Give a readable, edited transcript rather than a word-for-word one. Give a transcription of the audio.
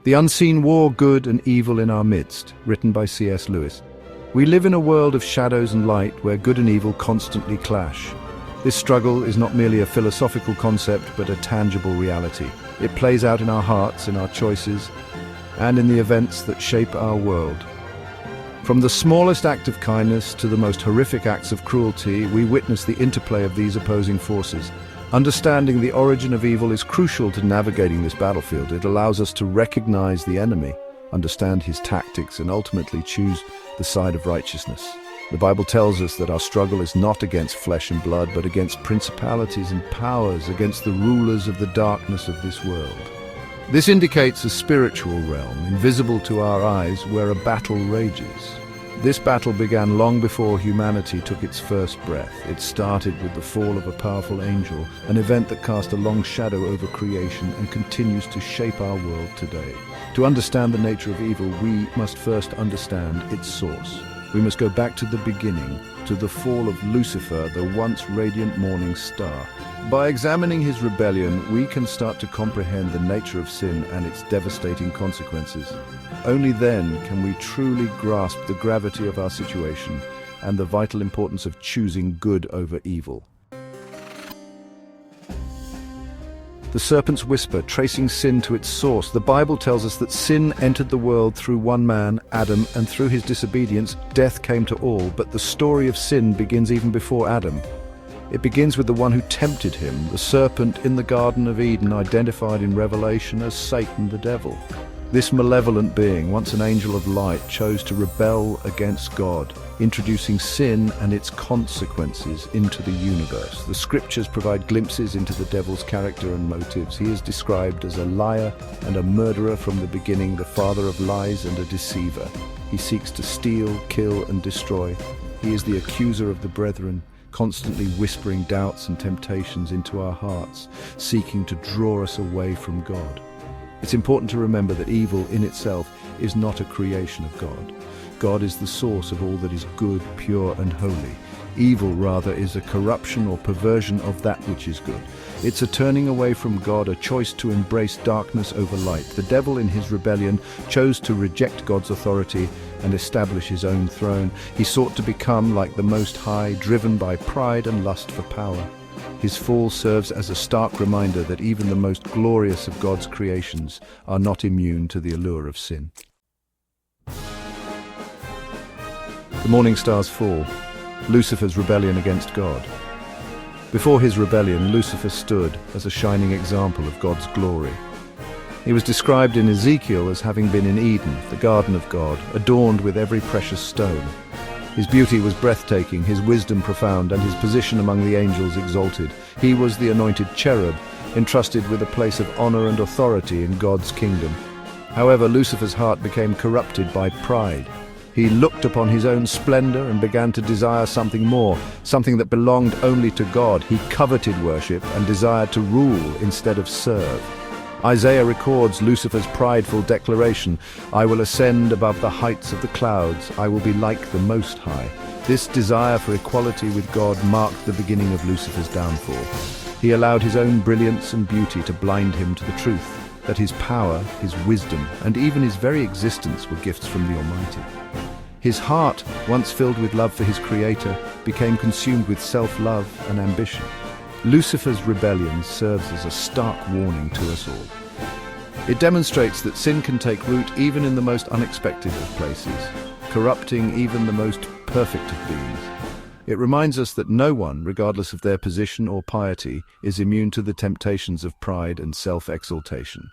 The Unseen War, Good and Evil in Our Midst, written by C.S. Lewis. We live in a world of shadows and light where good and evil constantly clash. This struggle is not merely a philosophical concept, but a tangible reality. It plays out in our hearts, in our choices, and in the events that shape our world. From the smallest act of kindness to the most horrific acts of cruelty, we witness the interplay of these opposing forces. Understanding the origin of evil is crucial to navigating this battlefield. It allows us to recognize the enemy, understand his tactics, and ultimately choose the side of righteousness. The Bible tells us that our struggle is not against flesh and blood, but against principalities and powers, against the rulers of the darkness of this world. This indicates a spiritual realm, invisible to our eyes, where a battle rages. This battle began long before humanity took its first breath. It started with the fall of a powerful angel, an event that cast a long shadow over creation and continues to shape our world today. To understand the nature of evil, we must first understand its source. We must go back to the beginning, to the fall of Lucifer, the once radiant morning star. By examining his rebellion, we can start to comprehend the nature of sin and its devastating consequences. Only then can we truly grasp the gravity of our situation and the vital importance of choosing good over evil. The serpent's whisper, tracing sin to its source. The Bible tells us that sin entered the world through one man, Adam, and through his disobedience, death came to all. But the story of sin begins even before Adam. It begins with the one who tempted him, the serpent in the Garden of Eden, identified in Revelation as Satan the devil. This malevolent being, once an angel of light, chose to rebel against God, introducing sin and its consequences into the universe. The scriptures provide glimpses into the devil's character and motives. He is described as a liar and a murderer from the beginning, the father of lies and a deceiver. He seeks to steal, kill, and destroy. He is the accuser of the brethren, constantly whispering doubts and temptations into our hearts, seeking to draw us away from God. It's important to remember that evil in itself is not a creation of God. God is the source of all that is good, pure, and holy. Evil, rather, is a corruption or perversion of that which is good. It's a turning away from God, a choice to embrace darkness over light. The devil, in his rebellion, chose to reject God's authority and establish his own throne. He sought to become like the Most High, driven by pride and lust for power. His fall serves as a stark reminder that even the most glorious of God's creations are not immune to the allure of sin. The morning star's fall, Lucifer's rebellion against God. Before his rebellion, Lucifer stood as a shining example of God's glory. He was described in Ezekiel as having been in Eden, the garden of God, adorned with every precious stone. His beauty was breathtaking, his wisdom profound, and his position among the angels exalted. He was the anointed cherub, entrusted with a place of honor and authority in God's kingdom. However, Lucifer's heart became corrupted by pride. He looked upon his own splendor and began to desire something more, something that belonged only to God. He coveted worship and desired to rule instead of serve. Isaiah records Lucifer's prideful declaration, "I will ascend above the heights of the clouds. I will be like the Most High." This desire for equality with God marked the beginning of Lucifer's downfall. He allowed his own brilliance and beauty to blind him to the truth, that his power, his wisdom, and even his very existence were gifts from the Almighty. His heart, once filled with love for his Creator, became consumed with self-love and ambition. Lucifer's rebellion serves as a stark warning to us all. It demonstrates that sin can take root even in the most unexpected of places, corrupting even the most perfect of beings. It reminds us that no one, regardless of their position or piety, is immune to the temptations of pride and self-exaltation.